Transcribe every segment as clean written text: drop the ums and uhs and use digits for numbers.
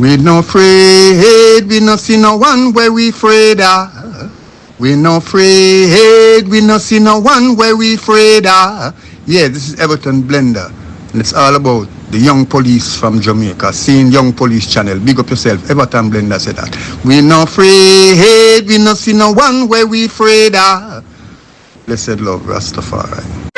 We no afraid, we no see no one where we afraid of. We no afraid, we no see no one where we afraid of. Yeah, this is Everton Blender, and it's all about the young police from Jamaica, seeing Young Police Channel. Big up yourself, Everton Blender said that. We no afraid, we no see no one where we afraid of. Blessed love, Rastafari.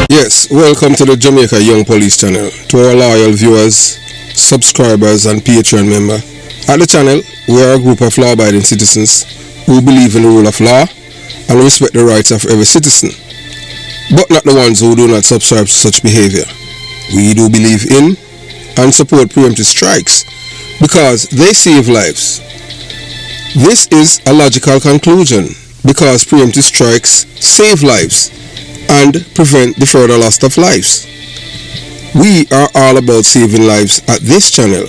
Yes, welcome to the Jamaica Young Police Channel. To our loyal viewers, subscribers and Patreon member. At the channel, we are a group of law-abiding citizens who believe in the rule of law and respect the rights of every citizen, but not the ones who do not subscribe to such behavior. We do believe in and support preemptive strikes because they save lives. This is a logical conclusion because preemptive strikes save lives and prevent the further loss of lives. We are all about saving lives at this channel.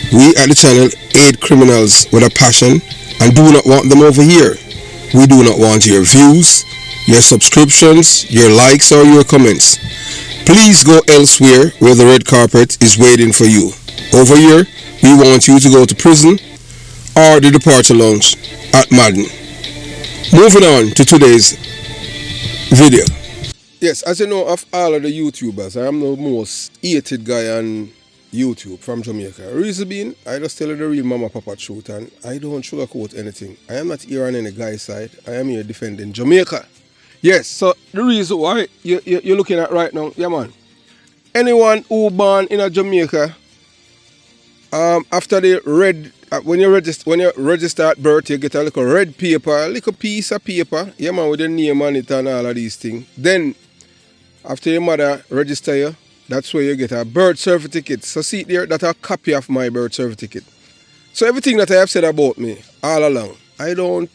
We at the channel aid criminals with a passion and do not want them over here. We do not want your views, your subscriptions, your likes or your comments. Please go elsewhere where the red carpet is waiting for you. Over here, we want you to go to prison or the departure lounge at Madden. Moving on to today's video. Yes, as you know, of all of the YouTubers, I am the most hated guy on YouTube from Jamaica. Reason being, I just tell you the real mama papa truth and I don't sugarcoat anything. I am not here on any guy's side. I am here defending Jamaica. Yes, so the reason why you're looking at right now, yeah man, anyone who born in a Jamaica, after the red, when you register at birth, you get a little red paper, a little piece of paper, yeah man, with your name on it and all of these things. Then, after your mother register you, that's where you get a birth certificate. So see there, that's a copy of my birth certificate. So everything that I have said about me all along, I don't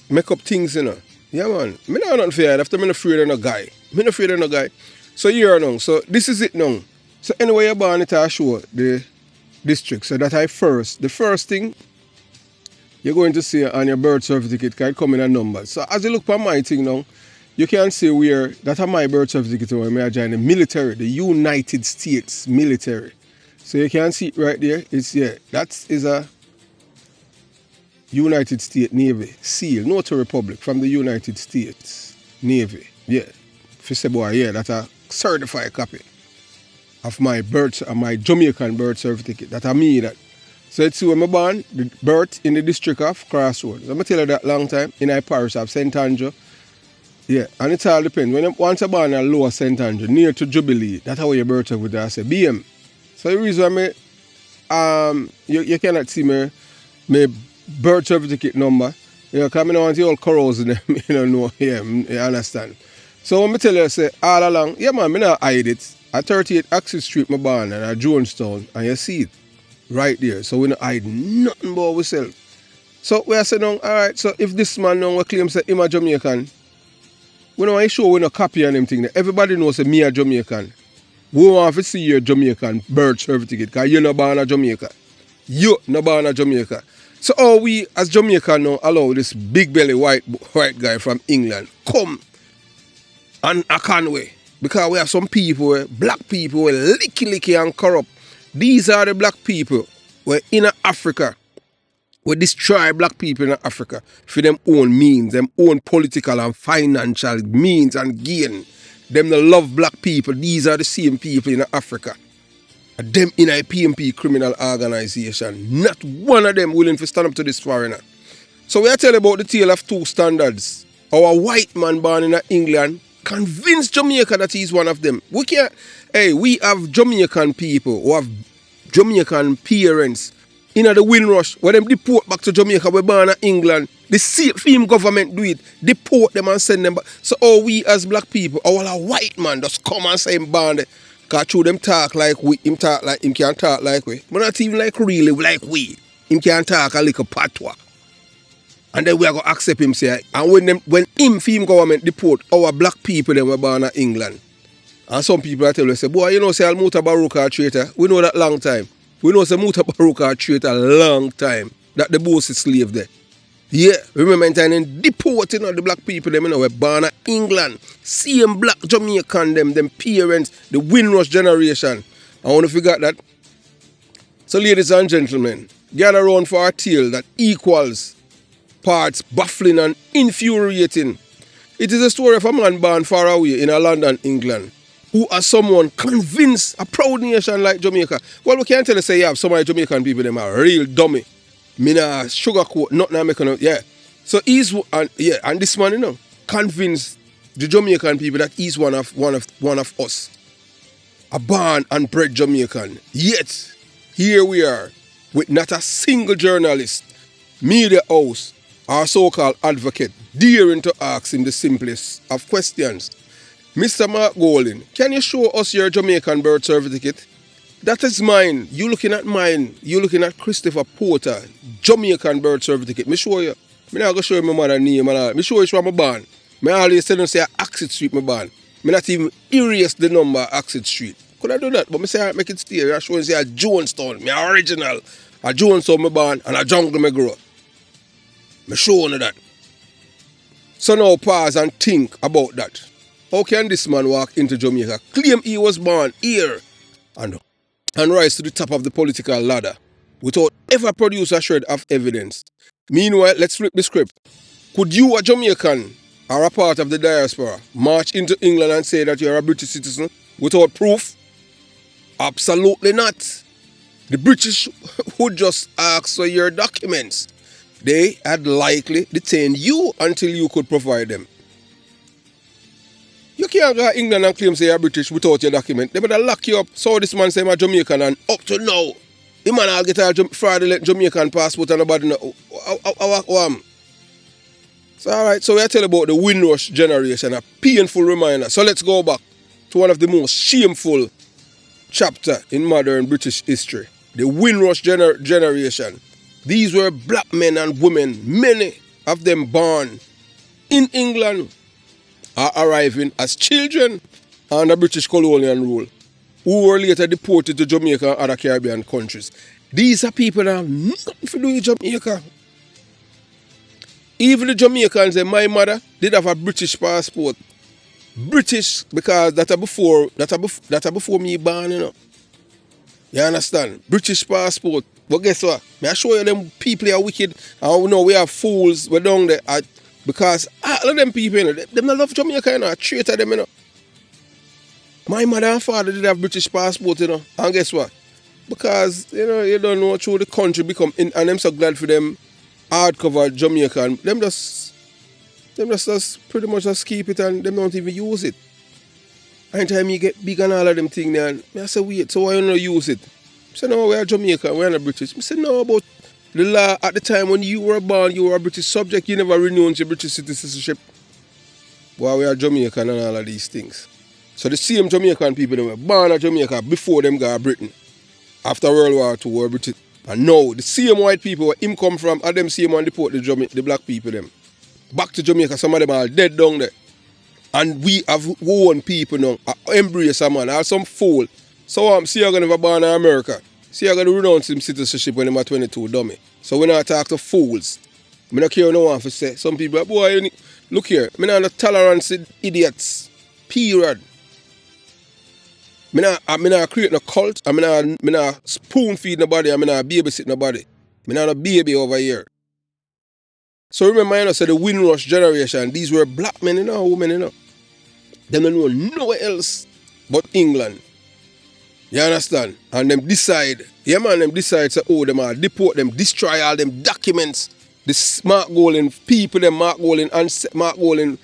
make up things, you know. Yeah man, me not nothing fear after me not afraid of no guy. Me not afraid of no guy. So here now, so this is it now. So anyway you're born, it I show the district. So that the first thing you're going to see on your birth certificate can come in a number. So as you look for my thing now, you can see where that are my birth certificate when I join the military, the United States military. So you can see it right there. It's that is a United States Navy seal, Notary Republic from the United States Navy. Yeah. For boy, yeah, that's a certified copy of my my Jamaican birth certificate. That I mean that. So it's when I born, the birth in the district of Crossroads. I'm gonna tell you that long time in our parish of St. Andrew. Yeah, and it all depends. Once you born in Lower St. Andrew, near to Jubilee, that's how your birth certificate I say BM. So the reason you cannot see my birth certificate number, you know, because I don't want you all corals in them, you don't know, yeah, you understand. So when I tell you, I say, all along, yeah man, I not hide it. At 38 Axis Street, my born, and at Jonestown, and you see it right there. So we don't hide nothing about ourselves. So we are saying, all right, so if this man now claims that him a Jamaican, we don't want to show we no copy on them thing. Everybody knows that me a Jamaican. We want to see your Jamaican birth certificate because you're not born in Jamaica. You're not born in Jamaica. So how we as Jamaican now allow this big belly white guy from England come and a Conway? Because we have some people, black people, licky and corrupt. These are the black people who are in Africa. We destroy black people in Africa for them own means, them own political and financial means and gain. Them that love black people, these are the same people in Africa. And them in a PMP criminal organization. Not one of them willing to stand up to this foreigner. So we are telling about the tale of two standards. Our white man born in England convinced Jamaica that he's one of them. We have Jamaican people who have Jamaican parents in the Windrush, where them deport back to Jamaica, we born in England. The same government do it, deport them and send them back. So all we as black people, all a white man just come and say him born there. Because through them talk like we, him talk like him can't talk like we. But not even like really like we. Him can't talk a little patois. And then we are going to accept him say, and when him government deport our black people, then were born in England. And some people I tell you, say, boy, you know, say Al-Muta Baruka a traitor. We know that long time. We know say Muta Baruka a traitor a long time. That the boss is slave there. Yeah, remember and deporting the black people, them, you know, were born in England. Same black Jamaican, them parents, the Windrush generation. I want to forget that. So ladies and gentlemen, gather around for a tale that equals parts baffling and infuriating. It is a story of a man born far away in London, England, who as someone convinced a proud nation like Jamaica. Well, we can't tell you say you have some of the Jamaican people, them are real dummy. Me nah sugarcoat, nothing I'm making up, yeah. So he's, and this man, convinced the Jamaican people that he's one of us. A born and bred Jamaican. Yet, here we are, with not a single journalist, media house, or so-called advocate daring to ask him the simplest of questions. Mr. Mark Golding, can you show us your Jamaican birth certificate? That is mine. You looking at mine. You looking at Christopher Porter, Jamaican birth certificate. Me show you. Me not going to show you my mother name and all. Me show you where I'm born. Me always tell them say Axid Street my born. Me not even erase the number Axid Street. Could I do that? But me say I make it stay. I show you say a Jonestown. Me original. A Jonestown my born and a jungle me grow. Me show you that. So now pause and think about that. How can this man walk into Jamaica, claim he was born here, and rise to the top of the political ladder without ever produce a shred of evidence? Meanwhile, let's flip the script. Could you, a Jamaican or a part of the diaspora, march into England and say that you're a British citizen without proof? Absolutely not. The British would just ask for your documents. They had likely detained you until you could provide them. You can't go to England and claim say you're British without your document. They better lock you up. So this man say I'm a Jamaican, and up to now, the man will get a fraudulent Jamaican passport and nobody know. So alright, so we tell about the Windrush generation, a painful reminder. So let's go back to one of the most shameful chapter in modern British history. The Windrush generation. These were black men and women, many of them born in England, are arriving as children under British colonial rule, who were later deported to Jamaica and other Caribbean countries. These are people that have nothing to do with Jamaica. Even the Jamaicans, my mother did have a British passport. British, because that are before me born, You understand? British passport. But guess what? May I show you them people are wicked, and we know we have fools, we're down there. Because all of them people, them not love Jamaica, traitor them, My mother and father did have British passport, and guess what? Because, you don't know through the country become, and I'm so glad for them hardcover Jamaican, them just pretty much just keep it and them don't even use it. Anytime you get big and all of them things there, I say, wait, so why you don't use it? I say, no, we're Jamaican, we're not British. I say, no, but the law at the time when you were born, you were a British subject, you never renounced your British citizenship. Well, we are Jamaican and all of these things. So the same Jamaican people that were born in Jamaica before them got Britain. After World War II were British. And now the same white people where him come from, and them same one deport the black people them. Back to Jamaica, some of them are dead down there. And we have own people now, embrace a man, or some fool. So see you're going to be born in America. See you're going to renounce him citizenship when he's 22, dummy. So when I talk to fools, I don't care no one for say. Some people, boy, look here, I not tolerance idiots. Period. I not create no cult. I not spoon feed nobody. I not babysit nobody. I not a baby over here. So remember, say the Windrush generation, these were black men, women, Them don't know nowhere else but England. You understand? And them decide, them decide to them are deport them, destroy all them documents. The Mark Golding people, them Mark Golding and Mark Golding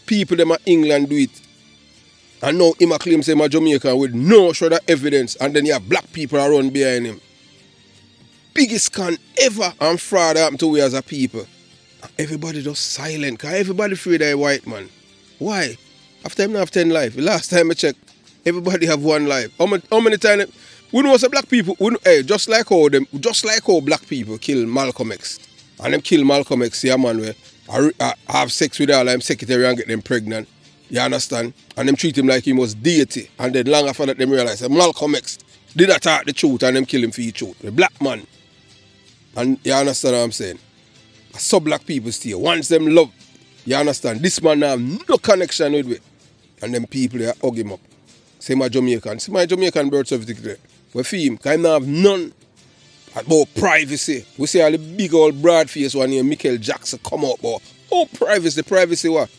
people them at England do it. And now him claim say my Jamaican with no shred of evidence, and then you have black people around behind him. Biggest con ever and fraud happen to we as a people. Everybody just silent, because everybody afraid of a white man. Why? After him have 10 life. The last time I checked, everybody have 1 life. How many times we know say black people, just like how black people kill Malcolm X. And them kill Malcolm X, yeah man, where I have sex with all them secretary and get them pregnant. You understand? And them treat him like he was deity. And then long after that, them realize that Malcolm X did attack the truth and them kill him for the truth. The black man. And you understand what I'm saying? Some black people still. Once them love, you understand? This man have no connection with me. And them people, they hug him up. Say my Jamaican. See my Jamaican birth certificate there. We for him, because I have none about privacy. We see all the big old broad face one here, Michael Jackson come out, but oh privacy what?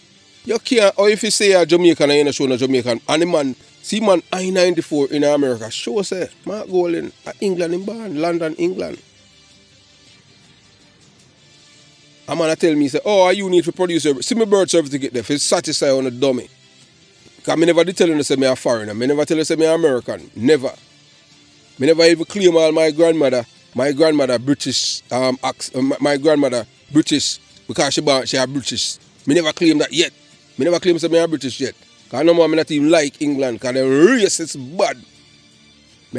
You can't, or if you say you're Jamaican and you're not showing a Jamaican, and the man, see man I-94 in America, show say, Mark Golding, England in born, London, England. A man tell me, say, oh, you need to produce your, see my birth certificate there, for satisfy on a dummy. Because I never did tell you to say me a foreigner, I never tell you to say me American, never. I never even claim all my grandmother British, my grandmother British, because she a British. I never claim that yet. I never claim to say I'm British yet. Because no more I not even like England, because they're racist bad.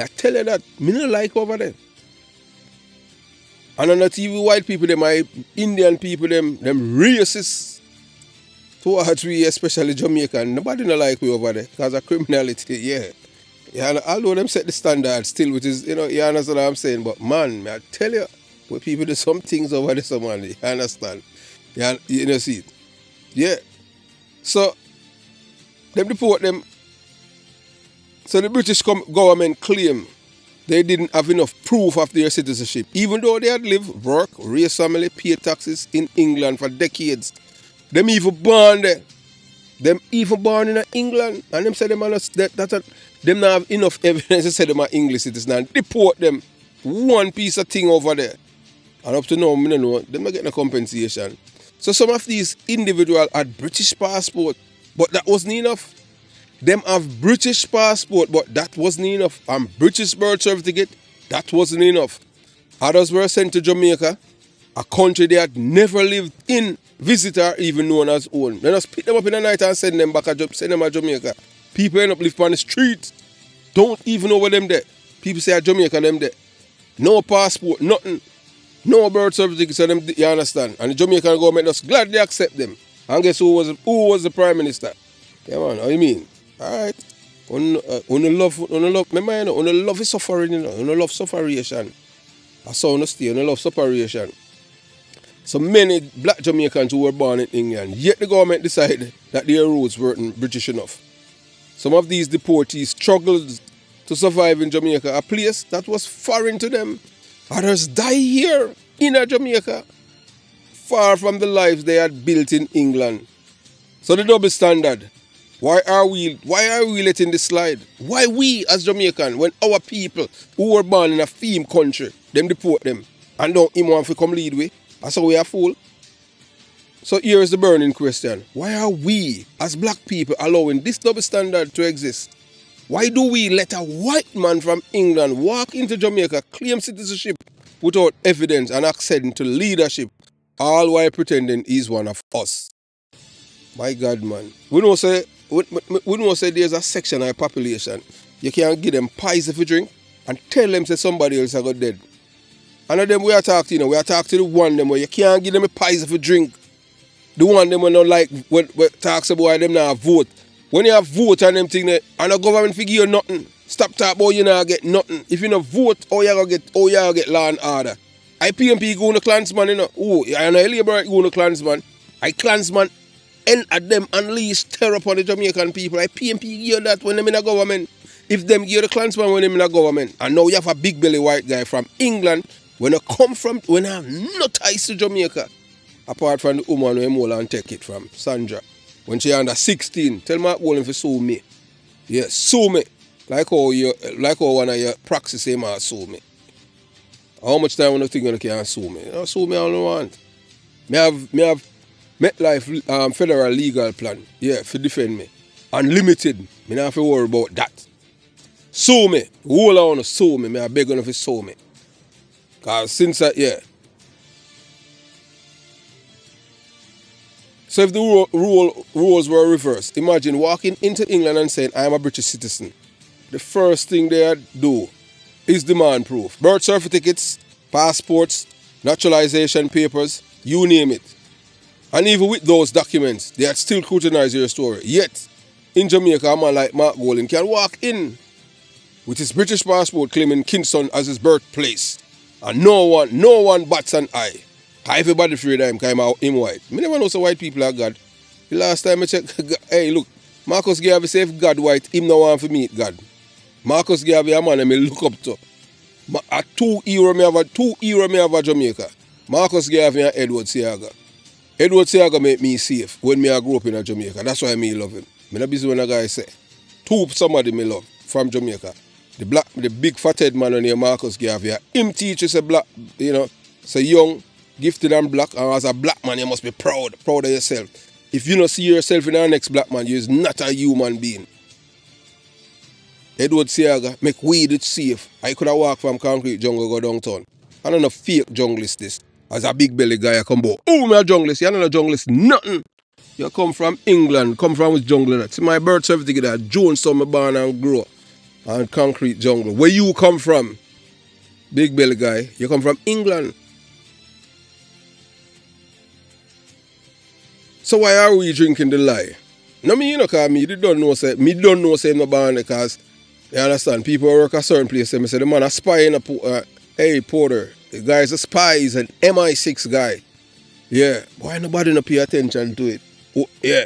I tell you that, I don't like over there. And on the TV, white people, them, my Indian people, them racist towards we, especially Jamaican. Nobody don't like we over there, because of criminality, yeah. Yeah, although them set the standard still, which is, you understand what I'm saying, but man, I tell you, when people do some things over there, someone, you understand? You see it? Yeah. So, them deport them. So the British government claim they didn't have enough proof of their citizenship, even though they had lived, work, raised family, paid taxes in England for decades. Them even born there. Them even born in England, and them say them them not have enough evidence to say them are English citizens and deport them. One piece of thing over there. And up to now, I don't know, they're not getting a compensation. So some of these individuals had British passport, but that wasn't enough. Them have British passport, but that wasn't enough. And British birth certificate, that wasn't enough. Others were sent to Jamaica, a country they had never lived in, visitor even known as own. Then just pick them up in the night and send them back send them to Jamaica. People end up living on the street. Don't even know where them there. People say Jamaica them there. No passport, nothing. No birth certificate, so them, you understand. And the Jamaican government just gladly accept them. And guess who was the Prime Minister? Yeah man, how you mean? Alright. Love is suffering, love sufferation. That's how you stay, love sufferation. So many black Jamaicans who were born in England, yet the government decided that their roots weren't British enough. Some of these deportees struggled to survive in Jamaica, a place that was foreign to them. Others die here in Jamaica, far from the lives they had built in England. So the double standard. Why are we letting this slide? Why we as Jamaican, when our people who were born in a theme country, them deport them and don't even want to come lead way? That's how we are fool. So here is the burning question. Why are we as black people allowing this double standard to exist? Why do we let a white man from England walk into Jamaica, claim citizenship without evidence and acceding to leadership, all while pretending he's one of us? My God, man. We don't say there's a section of the population you can't give them pies if you drink and tell them say somebody else got dead. And of them we are talking, we are talking to the one them where you can't give them a pies if you drink. The one them when not like when talks about them now vote. When you have vote and them thing, and the government figure you nothing. Stop talking about you not get nothing. If you not vote, you gonna get law and order. I PMP go to Klansman, and I Labour go to Klansman. I Klansman and at them unleash terror upon the Jamaican people. I PMP hear that when them in the government. If them hear the Klansman when them in the government, and now you have a big belly white guy from England, when I have no ties to Jamaica, apart from the woman who hold and take it from, Sandra. When she under 16, tell Mark Wolin to sue me. Yeah, sue me. Like how one of your proxies say, man, sue me. How much time you think you can sue me? Sue me all you want. Me have MetLife federal legal plan, yeah, to defend me. Unlimited. Me not have to worry about that. Sue me. Whole I want to sue me. I beg you to sue me. Because since that, yeah. So if the roles were reversed, imagine walking into England and saying, I am a British citizen. The first thing they do is demand proof. Birth certificates, passports, naturalization papers, you name it. And even with those documents, they had still scrutinize your story. Yet, in Jamaica, a man like Mark Golding can walk in with his British passport claiming Kingston as his birthplace. And no one bats an eye. Everybody afraid of him because him white. I never know so white people are God. The last time I checked, hey, look, Marcus Garvey say if God white, him no want to meet God. Marcus Garvey a man I me look up to. A two hero me have a Jamaica. Marcus Garvey and Edward Seaga. Edward Seaga make me safe when me I grew up in a Jamaica. That's why me love him. Me not busy when a guy say. Two somebody me love from Jamaica. The big fathead man on here, Marcus Garvey. Him teaches a black, say young, gifted and black, and as a black man you must be proud of yourself. If you don't see yourself in our next black man, you is not a human being. Edward Seaga make weed it safe. I could have walked from concrete jungle go downtown. I don't know fake junglist this. As a big belly guy I come back. Oh, me a junglist. You don't know junglist nothing. You come from England, come from which jungle that? See my birth certificate that Jonestown me born and grow up. And concrete jungle. Where you come from? Big belly guy. You come from England. So why are we drinking the lie? No, me, cause me don't know say I'm not born because, you understand, people work a certain place, and say the man a spy in hey, Porter, the guy is a spy, he's an MI6 guy. Yeah, why nobody no pay attention to it? Oh, yeah,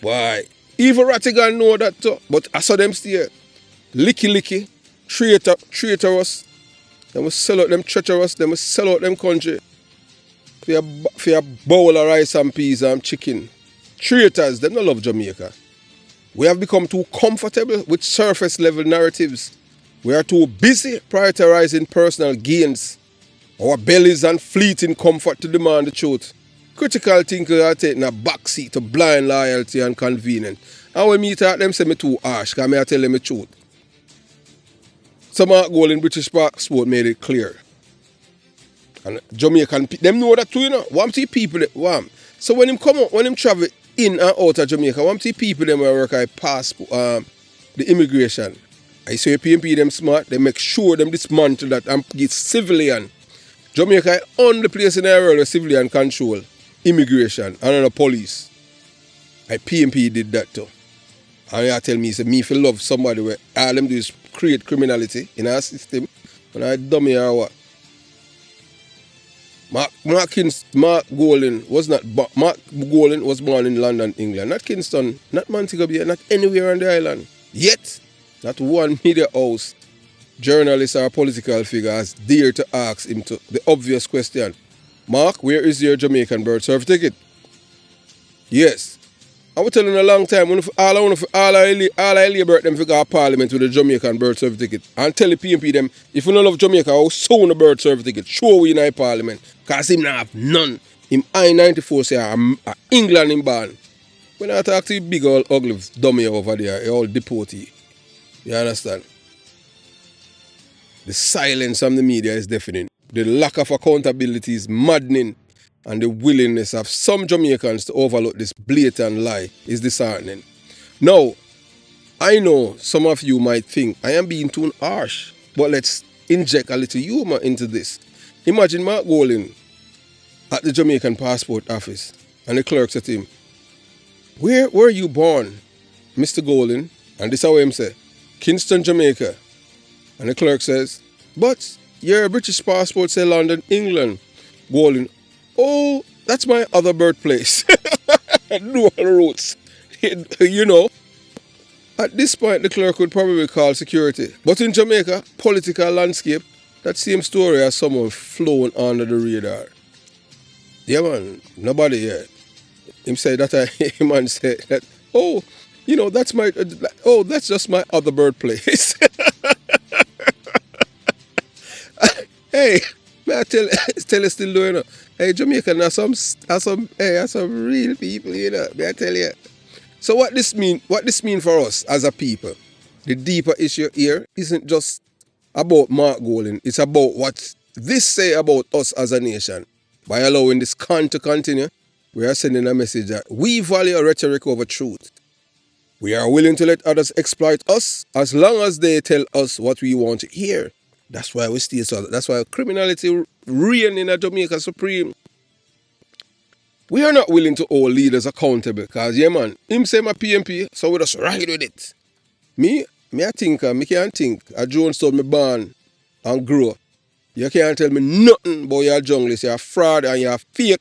why? Even Rattigan know that too, but I saw them still. Licky, traitorous. They will sell out them treacherous, they will sell out them country. For a bowl of rice and peas and chicken. Traitors, they don't love Jamaica. We have become too comfortable with surface level narratives. We are too busy prioritizing personal gains. Our bellies and fleeting comfort to demand the truth. Critical thinkers are taking a backseat to blind loyalty and convenience. And when me talk them say me too harsh, because I tell them the truth. Some goal in British passport made it clear. And Jamaican, them know that too, One see people that want. So when him come out, when him travel in and out of Jamaica, one see people them work at passport, the immigration. I say PMP them smart, they make sure them dismantle that and get civilian. Jamaica is only place in the world where civilian control immigration and the police. I PMP did that too. And you tell me, say me if you love somebody where all them do is create criminality in our system, and I dummy or what? Mark Golding was born in London, England. Not Kingston, not Montego Bay, not anywhere on the island. Yet, not one media house, journalist or political figure has dared to ask him the obvious question. Mark, where is your Jamaican birth certificate? Yes. I was telling a long time, all I labor them to go to Parliament with a Jamaican birth certificate. And tell the PMP them, if you don't love Jamaica, how soon the birth certificate? Show we in the Parliament. Because him not have none. Him I-94 say, I'm England in born. When I talk to you big old ugly dummy over there, you all deport you. You understand? The silence from the media is deafening. The lack of accountability is maddening. And the willingness of some Jamaicans to overlook this blatant lie is disheartening. Now, I know some of you might think I am being too harsh, but let's inject a little humor into this. Imagine Mark Golding at the Jamaican passport office, and the clerk said to him, "Where were you born, Mr. Golding?" And this is how him say, "Kingston, Jamaica." And the clerk says, "But your British passport say London, England." Golding, "Oh, that's my other birthplace." Dual roots. You know. At this point, the clerk would probably call security. But in Jamaica, political landscape, that same story has someone flown under the radar. Yeah, man, nobody here. Him said that, man said that, "Oh, that's just my other birthplace." Hey, may I tell you still doing hey, Jamaican are some real people, may I tell you. So what this mean for us as a people? The deeper issue here isn't just about Mark Golding, it's about what this say about us as a nation. By allowing this to continue, we are sending a message that we value rhetoric over truth. We are willing to let others exploit us as long as they tell us what we want to hear. That's why we stay so. That's why criminality reign in Jamaica supreme. We are not willing to hold leaders accountable because, yeah, man, him say my PMP, so we just ride with it. Me can't think. A Jonestown me born and grow. You can't tell me nothing about your junglist. You're a fraud and you're fake.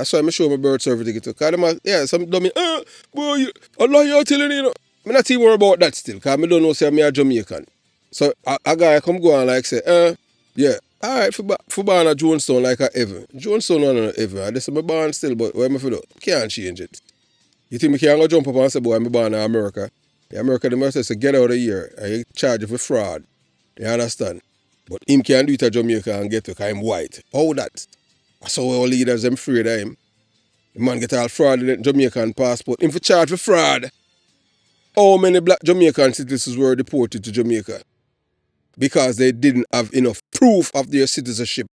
That's why I show my birth certificate too. Because some dummy, boy, Allah you're telling you know. I'm not even worried about that still, because I don't know say I'm a Jamaican. So a guy come go on like say, yeah, alright, for born a Jonestown like a Evan. Jonestown not Evan. This is my born still, but what am I for do? Can't change it. You think me can't go jump up and say, boy, I'm born in America. The America, the must say, get out of here and you charge you for fraud. You understand? But him can't do it at Jamaica and get to, because I'm white. How that? That's how our leaders them afraid of him. The man get all fraudulent Jamaican passport. Him for charge for fraud. How many black Jamaican citizens were deported to Jamaica? Because they didn't have enough proof of their citizenship,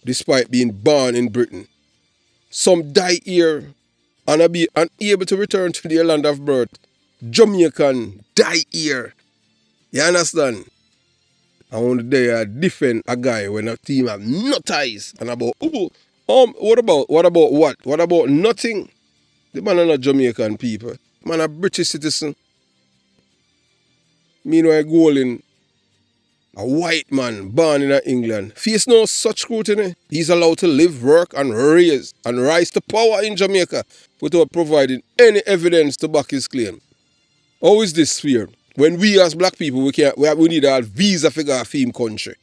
despite being born in Britain. Some die here and be unable to return to their land of birth. Jamaican die here. You understand? And one day I defend a guy when a team have no ties. And about, what about what? What about nothing? The man are not Jamaican people. The man a British citizen. Meanwhile, Golding, a white man born in England, face no such scrutiny. He's allowed to live, work, and rise to power in Jamaica without providing any evidence to back his claim. How is this fair? When we as black people, we need a visa figure of him country.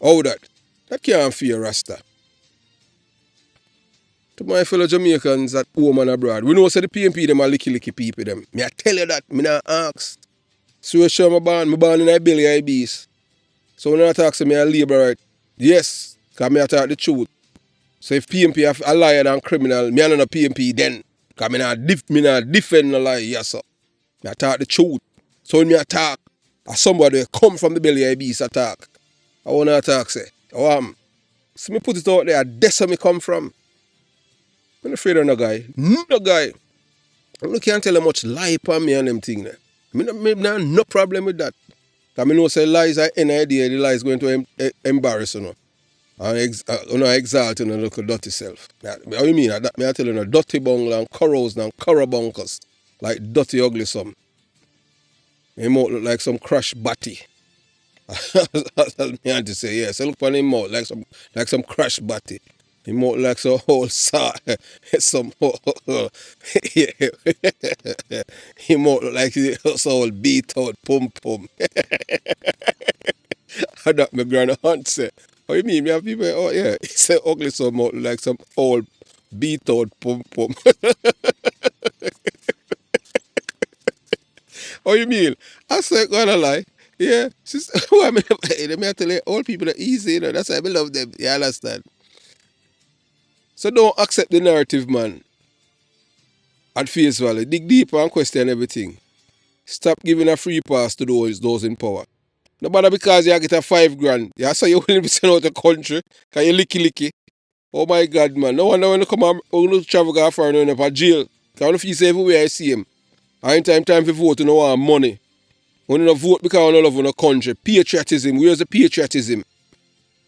How that? That can't fear Rasta. To my fellow Jamaicans at home and abroad, we know say the PMP them are licky people them. Me I tell you that, me not ask. So sure me born in a belly I beast. So when I talk to me a labor right, yes, because me I talk the truth. So if PMP have a liar and criminal, me not a PMP then. Because me not defend a lie, yes sir. Me I talk the truth. So when me attack, somebody come from the belly of beast attack. I want to attack say, so me put it out there, that's where me come from. I'm not afraid of no guy. No guy. I can't tell how much lie upon me and them thing there. Me no problem with that. Because I know say lies are any idea, the lies going to embarrass you. And exalt you and look a dirty self. How you mean? Me I tell you, dirty bungle and corals and corobunkers. Like dirty ugly some. Him mouth look like some crushed batty. That's what me to say, yes. I look on him mouth like some crushed batty. Him mouth like some whole saw. Some him mouth look like some whole beat out pum. And that my grand aunt say. How you mean? Me have people, oh yeah. He say ugly some mouth like some old beat out pum. How you mean? I say, gonna lie. Yeah. Let me tell you, all people are easy, you know. That's why I love them. You understand? So don't accept the narrative, man. At face value. Dig deeper and question everything. Stop giving a free pass to those in power. No matter because you get a $5,000. You say you're willing to send out the country. Because you licky. Oh my God, man. No wonder when you come and you travel go far and you end up at jail. Because if you say everywhere I see him. I ain't time for vote, you know want money. When you don't vote because you don't love the country. Patriotism, where's the patriotism?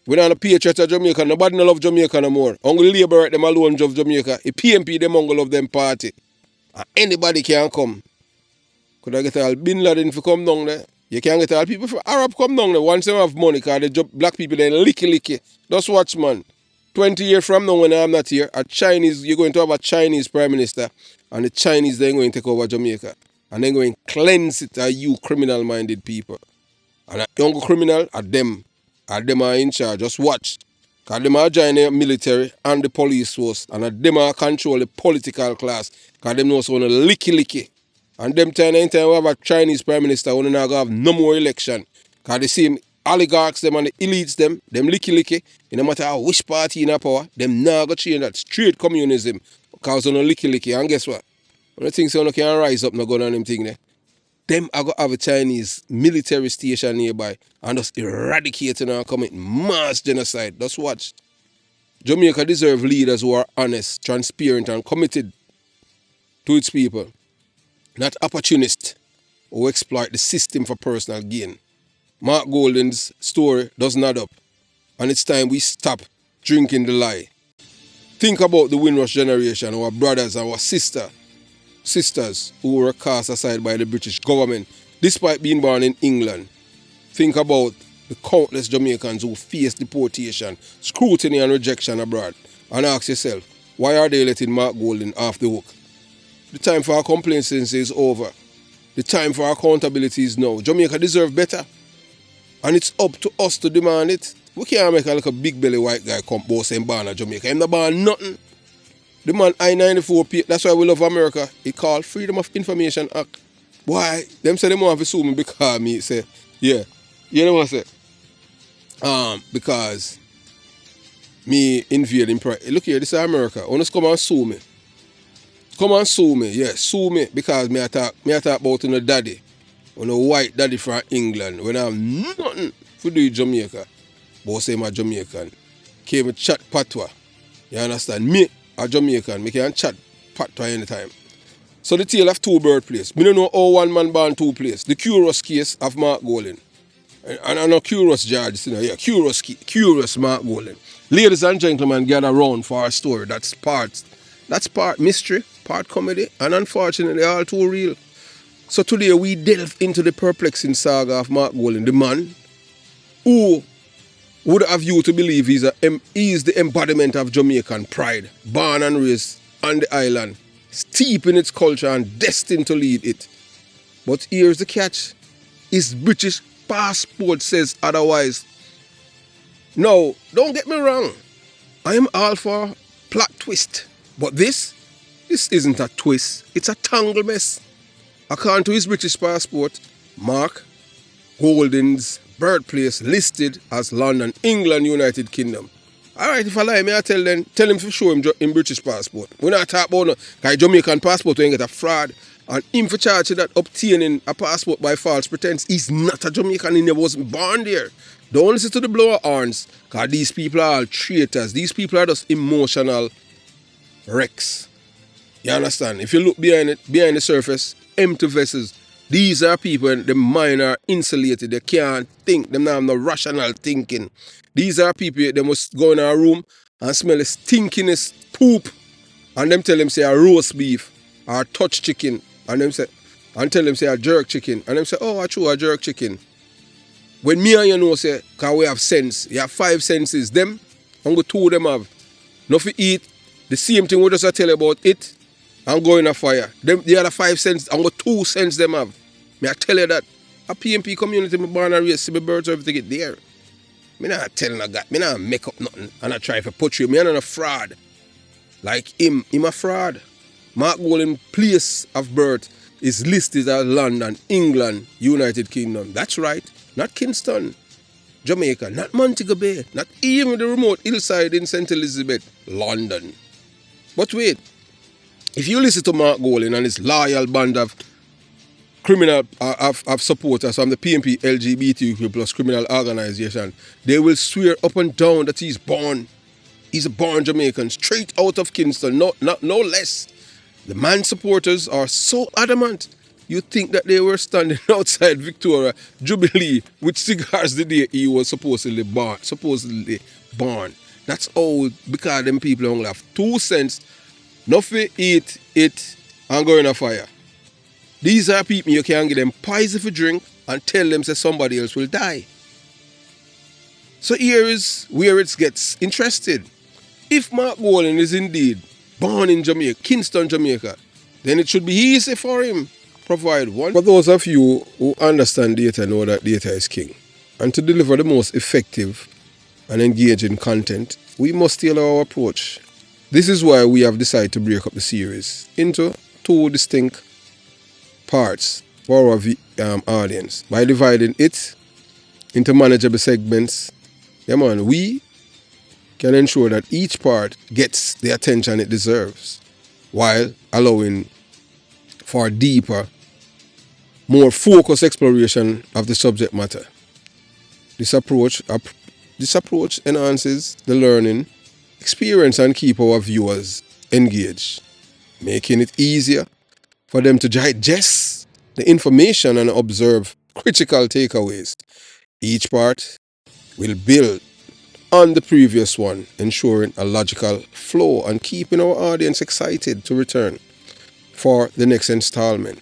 We don't have a patriot of Jamaica, nobody don't love Jamaica no more. Only Labour right them alone love Jamaica. The PMP them only love them party. And anybody can come. Could I get all Bin Laden to come down there? You can't get all people from Arab come down there. Once they have money, because the black people then licky. Just watch, man. 20 years from now when I'm not here, you're going to have a Chinese Prime Minister, and the Chinese they're going to take over Jamaica. And they're going to cleanse it of you criminal-minded people. And a young criminal are them. And them are in charge. Just watch. Because them are join the military and the police force. And them are control the political class. Because them know so want to licky. And them time we have a Chinese Prime Minister, we're not going to have no more election. Because the same oligarchs, them and the elites, them licky. No matter how which party in a power, them not going to change that. Straight communism. Because they're licky. And guess what? One of the things you can rise up and go on them thing there. Them are going to have a Chinese military station nearby and just eradicating and commit mass genocide. Just watch. Jamaica deserves leaders who are honest, transparent, and committed to its people. Not opportunists who exploit the system for personal gain. Mark Golding's story doesn't add up. And it's time we stop drinking the lie. Think about the Windrush generation, our brothers, our sisters who were cast aside by the British government despite being born in England. Think about the countless Jamaicans who faced deportation, scrutiny and rejection abroad. And ask yourself, Why are they letting Mark Golding off the hook? The time for our complacency is over. The time for accountability is now. Jamaica deserve better. And it's up to us to demand it. We can't make a big belly white guy come boss and ban at Jamaica. He's not ban nothing. The man I-94, that's why we love America. He called Freedom of Information Act. Why? Them say they want to sue me because me say, yeah. You know what I say? Because me invading pride. Look here, this is America. Honest, come and sue me. Come and sue me, yeah, sue me because me talk about your daddy. On a white daddy from England. When I have nothing to do with Jamaica. But say I'm a Jamaican. Came and chat patois. You understand? Me a Jamaican. Me can chat patois anytime. So the tale of two birthplaces. Me don't know how one man born two places. The curious case of Mark Golding. And I know curious George, you know, yeah, curious Mark Golding. Ladies and gentlemen, gather around for our story. That's part mystery, part comedy, and unfortunately all too real. So today we delve into the perplexing saga of Mark Golding, the man who would have you to believe he is the embodiment of Jamaican pride, born and raised on the island, steeped in its culture and destined to lead it. But here's the catch. His British passport says otherwise. Now, don't get me wrong. I am all for plot twist. But this isn't a twist. It's a tangle mess. According to his British passport, Mark Golding's birthplace listed as London, England, United Kingdom. Alright, if I lie, I tell him to show him in British passport. We're not talking about no Jamaican passport when you get a fraud. And him for charge that obtaining a passport by false pretense, he's not a Jamaican, he never wasn't born there. Don't listen to the blower horns, because these people are all traitors. These people are just emotional wrecks. You understand? If you look behind the surface, empty vessels. These are people, the mind are insulated. They can't think. They don't have no rational thinking. These are people, they must go in a room and smell the stinkiness poop. And them tell them say a roast beef or touch chicken. And tell them say a jerk chicken. And them say, oh, I chew a jerk chicken. When me and you know say, because we have sense, you have 5 senses. Them, I'm going to 2 of them have. Nothing eat. The same thing we just tell you about it. I'm going a fire. The other 5 cents, I'm going 2 cents them have. Me I tell you that. A PMP community, me born and raised, see my birds, everything get there. Me not telling a guy, me not make up nothing. And I try to portray me. I'm not a fraud. Like him a fraud. Mark Golding's place of birth is listed as London, England, United Kingdom. That's right. Not Kingston, Jamaica, not Montego Bay, not even the remote hillside in St. Elizabeth, London. But wait, if you listen to Mark Golding and his loyal band of criminal of supporters from the PMP LGBTQ plus criminal organization, they will swear up and down that he's a born Jamaican, straight out of Kingston, no less. The man's supporters are so adamant, you think that they were standing outside Victoria Jubilee with cigars the day he was supposedly born. That's all because them people only have 2 cents, nothing eat it, and go in a fire. These are people you can give them poison for drink and tell them that somebody else will die. So here is where it gets interesting. If Mark Golding is indeed born in Jamaica, Kingston, Jamaica, then it should be easy for him to provide one. For those of you who understand data know that data is king. And to deliver the most effective and engaging content, we must tailor our approach. This is why we have decided to break up the series into 2 distinct parts for our audience. By dividing it into manageable segments, we can ensure that each part gets the attention it deserves, while allowing for deeper, more focused exploration of the subject matter. This approach enhances the learning experience and keep our viewers engaged, making it easier for them to digest the information and observe critical takeaways. Each part will build on the previous one, ensuring a logical flow and keeping our audience excited to return for the next installment.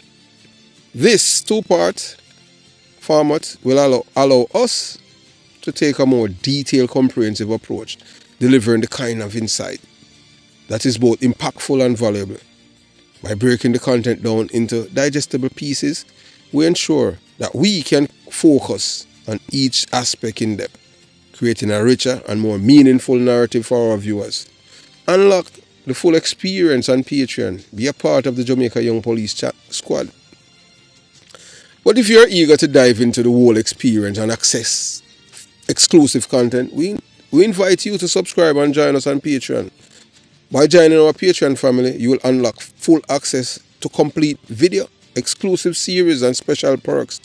This 2-part format will allow us to take a more detailed, comprehensive approach, delivering the kind of insight that is both impactful and valuable. By breaking the content down into digestible pieces, we ensure that we can focus on each aspect in depth, creating a richer and more meaningful narrative for our viewers. Unlock the full experience on Patreon. Be a part of the Jamaica Young Police Squad. But if you're eager to dive into the whole experience and access exclusive content, we invite you to subscribe and join us on Patreon. By joining our Patreon family, you will unlock full access to complete video, exclusive series and special perks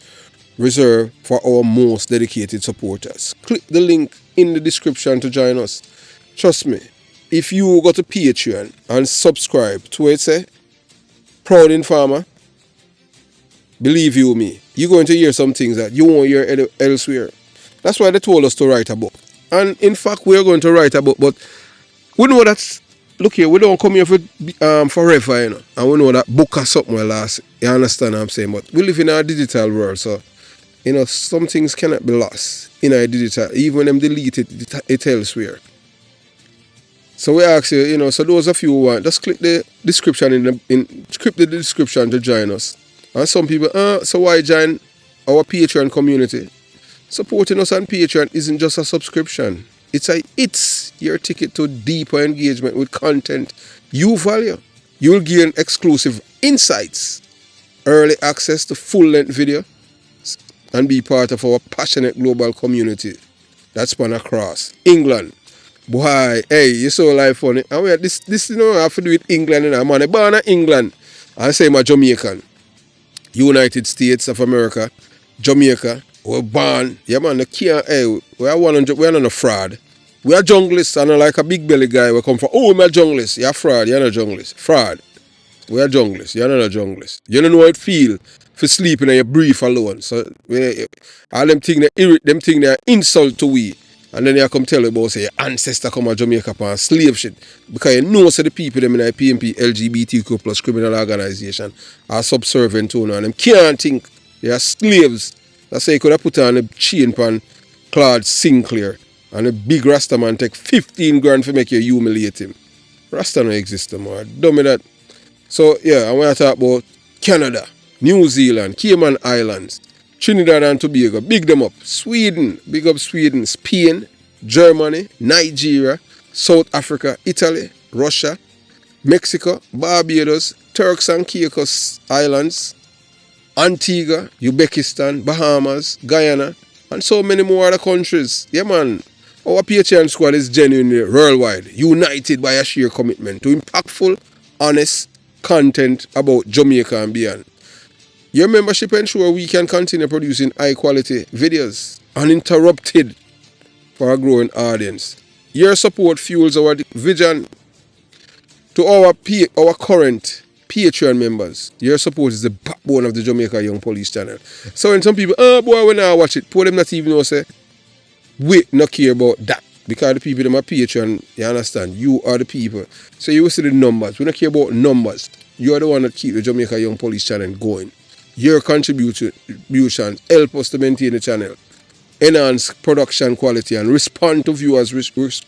reserved for our most dedicated supporters. Click the link in the description to join us. Trust me, if you go to Patreon and subscribe to where it say, Proud Informer, believe you me, you're going to hear some things that you won't hear elsewhere. That's why they told us to write a book. And in fact, we're going to write a book, but we know that, look here, we don't come here for forever, you know. And we know that book or something will last. You understand what I'm saying? But we live in a digital world, so, you know, some things cannot be lost in a digital. Even when them delete it elsewhere. So we ask you, you know, so those of you who want, just click the description click the description to join us. And some people, so why join our Patreon community? Supporting us on Patreon isn't just a subscription. It's your ticket to deeper engagement with content you value. You'll gain exclusive insights, early access to full-length video, and be part of our passionate global community that span across England. Boy, hey, you're so live funny. And we this you know, I have to do with England, and I'm on a born in England. I say I'm a Jamaican. United States of America, Jamaica. We're born, yeah man, we're 100, we're not a fraud. We are junglists, and like a big belly guy, we come from, I'm a junglist. You're fraud, you're not a junglist. Fraud. We are junglists, you're not a junglist. You don't know how it feel for sleeping and you breathe alone. So, all them things they're insult to we. And then you come tell about, say, your ancestor come to Jamaica for slave shit. Because you know, so the people them in the PMP, LGBTQ plus criminal organization are subservient to, and them can't think they are slaves. That's why you could have put on a chain pan Claude Sinclair and a big Rasta man take 15 grand for make you humiliate him. Rasta don't exist anymore. Dummy that. So yeah, I want to talk about Canada, New Zealand, Cayman Islands, Trinidad and Tobago, big them up. Sweden, big up Sweden, Spain, Germany, Nigeria, South Africa, Italy, Russia, Mexico, Barbados, Turks and Caicos Islands, Antigua, Uzbekistan, Bahamas, Guyana, and so many more other countries. Yeah, man. Our Patreon squad is genuinely worldwide, united by a sheer commitment to impactful, honest content about Jamaica and beyond. Your membership ensures we can continue producing high-quality videos uninterrupted for a growing audience. Your support fuels our vision. To our current Patreon members, your support is the backbone of the Jamaica Young Police channel. So when some people, boy, when I watch it, poor them not even know, say, we not care about that. Because the people them are Patreon, you understand, you are the people. So you will see the numbers. We don't care about numbers. You are the one that keep the Jamaica Young Police channel going. Your contributions help us to maintain the channel, enhance production quality, and respond to viewers'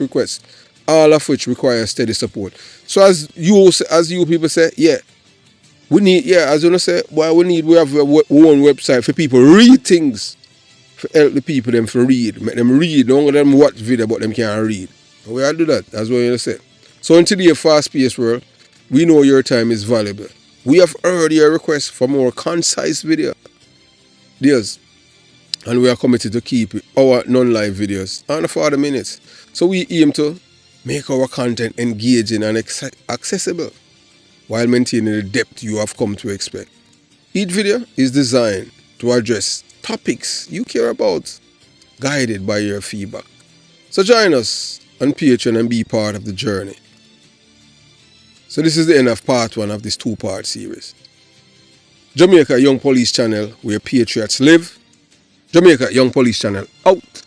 requests, all of which require steady support. So as you people say, yeah, we need, yeah, as you know say, well, we have our own website for people read things, for help the people them for read, make them read, don't let them watch video but them can't read. We all do that, that's what you say. So in today's fast-paced world, we know your time is valuable. We have heard your request for more concise video. Yes. And we are committed to keep our non-live videos under 40 minutes. So we aim to make our content engaging and accessible while maintaining the depth you have come to expect. Each video is designed to address topics you care about, guided by your feedback. So join us on Patreon and be part of the journey. So this is the end of part 1 of this 2-part series. Jamaica Young Police Channel, where patriots live. Jamaica Young Police Channel, out.